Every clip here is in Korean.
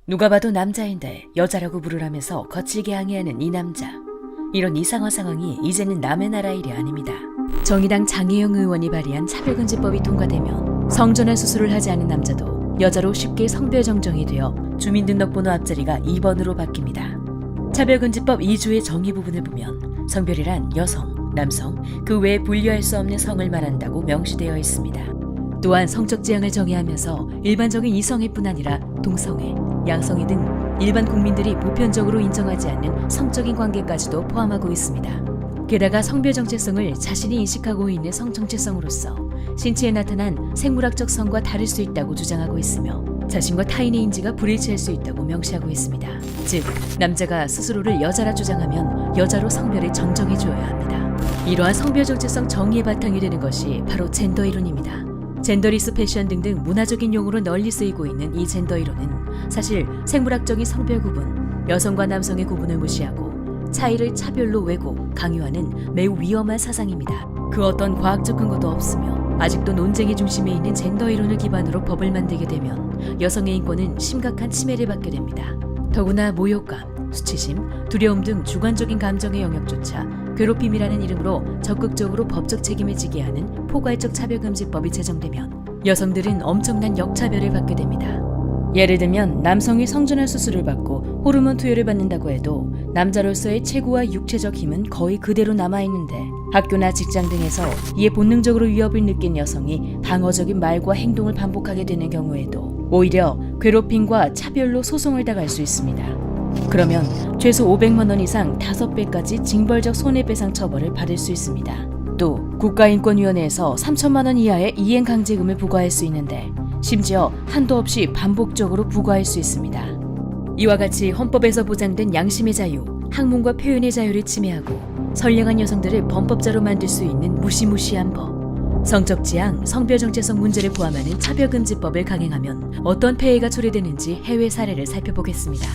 누가 봐도 남자인데 여자라고 부르라면서 거칠게 항의하는 이 남자. 이런 이상한 상황이 이제는 남의 나라 일이 아닙니다. 정의당 장혜영 의원이 발의한 차별금지법이 통과되면 성전환 수술을 하지 않은 남자도 여자로 쉽게 성별 정정이 되어 주민등록번호 앞자리가 2번으로 바뀝니다. 차별금지법 2조의 정의 부분을 보면 성별이란 여성, 남성, 그 외에 분류할 수 없는 성을 말한다고 명시되어 있습니다. 또한 성적 지향을 정의하면서 일반적인 이성애뿐 아니라 동성애, 양성애 등 일반 국민들이 보편적으로 인정하지 않는 성적인 관계까지도 포함하고 있습니다. 게다가 성별 정체성을 자신이 인식하고 있는 성 정체성으로서 신체에 나타난 생물학적 성과 다를 수 있다고 주장하고 있으며 자신과 타인의 인지가 불일치할 수 있다고 명시하고 있습니다. 즉, 남자가 스스로를 여자라 주장하면 여자로 성별을 정정해줘야 합니다. 이러한 성별 정체성 정의의 바탕이 되는 것이 바로 젠더 이론입니다. 젠더리스 패션 등등 문화적인 용어로 널리 쓰이고 있는 이 젠더 이론은 사실 생물학적인 성별 구분, 여성과 남성의 구분을 무시하고 차이를 차별로 왜고 강요하는 매우 위험한 사상입니다. 그 어떤 과학적 근거도 없으며 아직도 논쟁의 중심에 있는 젠더 이론을 기반으로 법을 만들게 되면 여성의 인권은 심각한 침해를 받게 됩니다. 더구나 모욕감, 수치심, 두려움 등 주관적인 감정의 영역조차 괴롭힘이라는 이름으로 적극적으로 법적 책임을 지게 하는 포괄적 차별금지법이 제정되면 여성들은 엄청난 역차별을 받게 됩니다. 예를 들면 남성이 성전환 수술을 받고 호르몬 투여를 받는다고 해도 남자로서의 체구와 육체적 힘은 거의 그대로 남아있는데 학교나 직장 등에서 이에 본능적으로 위협을 느낀 여성이 방어적인 말과 행동을 반복하게 되는 경우에도 오히려 괴롭힘과 차별로 소송을 당할 수 있습니다. 그러면 최소 500만 원 이상 5배까지 징벌적 손해배상 처벌을 받을 수 있습니다. 또 국가인권위원회에서 3천만 원 이하의 이행강제금을 부과할 수 있는데 심지어 한도 없이 반복적으로 부과할 수 있습니다. 이와 같이 헌법에서 보장된 양심의 자유, 학문과 표현의 자유를 침해하고 선량한 여성들을 범법자로 만들 수 있는 무시무시한 법, 성적 지향, 성별 정체성 문제를 포함하는 차별금지법을 강행하면 어떤 폐해가 초래되는지 해외 사례를 살펴보겠습니다.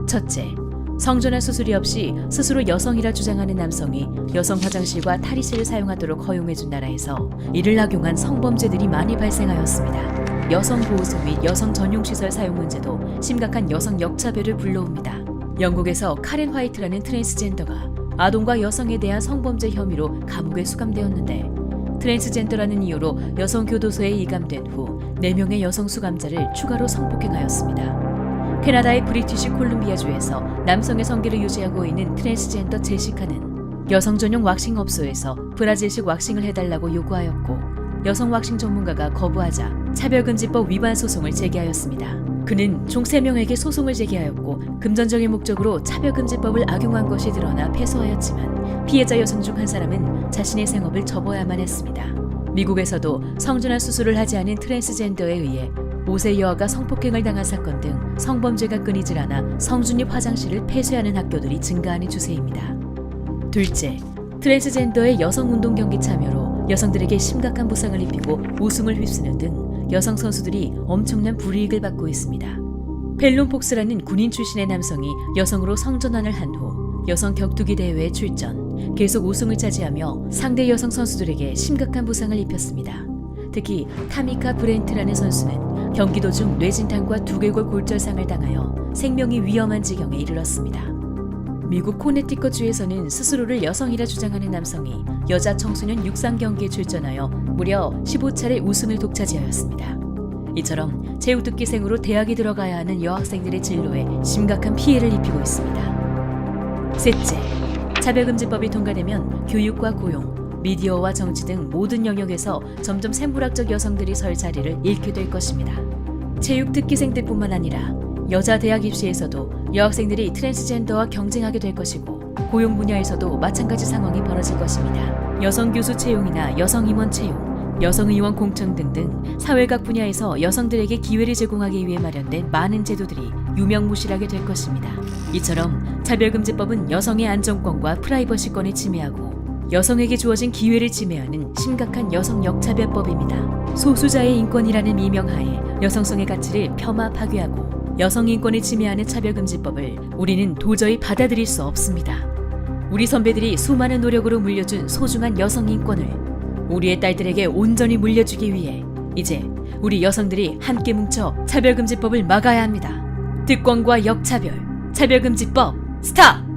첫째, 성전환 수술이 없이 스스로 여성이라 주장하는 남성이 여성 화장실과 탈의실을 사용하도록 허용해준 나라에서 이를 악용한 성범죄들이 많이 발생하였습니다. 여성 보호소 및 여성 전용시설 사용 문제도 심각한 여성 역차별을 불러옵니다. 영국에서 카렌 화이트라는 트랜스젠더가 아동과 여성에 대한 성범죄 혐의로 감옥에 수감되었는데 트랜스젠더라는 이유로 여성 교도소에 이감된 후 4명의 여성 수감자를 추가로 성폭행하였습니다. 캐나다의 브리티시 콜룸비아주에서 남성의 성기를 유지하고 있는 트랜스젠더 제시카는 여성 전용 왁싱 업소에서 브라질식 왁싱을 해달라고 요구하였고 여성 왁싱 전문가가 거부하자 차별금지법 위반 소송을 제기하였습니다. 그는 총 3명에게 소송을 제기하였고 금전적인 목적으로 차별금지법을 악용한 것이 드러나 패소하였지만 피해자 여성 중 한 사람은 자신의 생업을 접어야만 했습니다. 미국에서도 성전환 수술을 하지 않은 트랜스젠더에 의해 5세 여아가 성폭행을 당한 사건 등 성범죄가 끊이질 않아 성중립 화장실을 폐쇄하는 학교들이 증가하는 추세입니다. 둘째, 트랜스젠더의 여성운동 경기 참여로 여성들에게 심각한 부상을 입히고 우승을 휩쓰는 등 여성 선수들이 엄청난 불이익을 받고 있습니다. 펠론 폭스라는 군인 출신의 남성이 여성으로 성전환을 한 후 여성 격투기 대회에 출전, 계속 우승을 차지하며 상대 여성 선수들에게 심각한 부상을 입혔습니다. 특히 타미카 브렌트라는 선수는 경기 도중 뇌진탕과 두개골 골절상을 당하여 생명이 위험한 지경에 이르렀습니다. 미국 코네티컷주에서는 스스로를 여성이라 주장하는 남성이 여자 청소년 육상 경기에 출전하여 무려 15차례 우승을 독차지하였습니다. 이처럼 제우특기생으로 대학에 들어가야 하는 여학생들의 진로에 심각한 피해를 입히고 있습니다. 셋째, 차별금지법이 통과되면 교육과 고용, 미디어와 정치 등 모든 영역에서 점점 생물학적 여성들이 설 자리를 잃게 될 것입니다. 체육특기생들뿐만 아니라 여자 대학 입시에서도 여학생들이 트랜스젠더와 경쟁하게 될 것이고 고용 분야에서도 마찬가지 상황이 벌어질 것입니다. 여성 교수 채용이나 여성 임원 채용, 여성 의원 공천 등등 사회각 분야에서 여성들에게 기회를 제공하기 위해 마련된 많은 제도들이 유명무실하게 될 것입니다. 이처럼 차별금지법은 여성의 안전권과 프라이버시권을 침해하고 여성에게 주어진 기회를 침해하는 심각한 여성 역차별법입니다. 소수자의 인권이라는 미명하에 여성성의 가치를 폄하 파괴하고 여성 인권을 침해하는 차별금지법을 우리는 도저히 받아들일 수 없습니다. 우리 선배들이 수많은 노력으로 물려준 소중한 여성 인권을 우리의 딸들에게 온전히 물려주기 위해 이제 우리 여성들이 함께 뭉쳐 차별금지법을 막아야 합니다. 특권과 역차별, 차별금지법 스탑!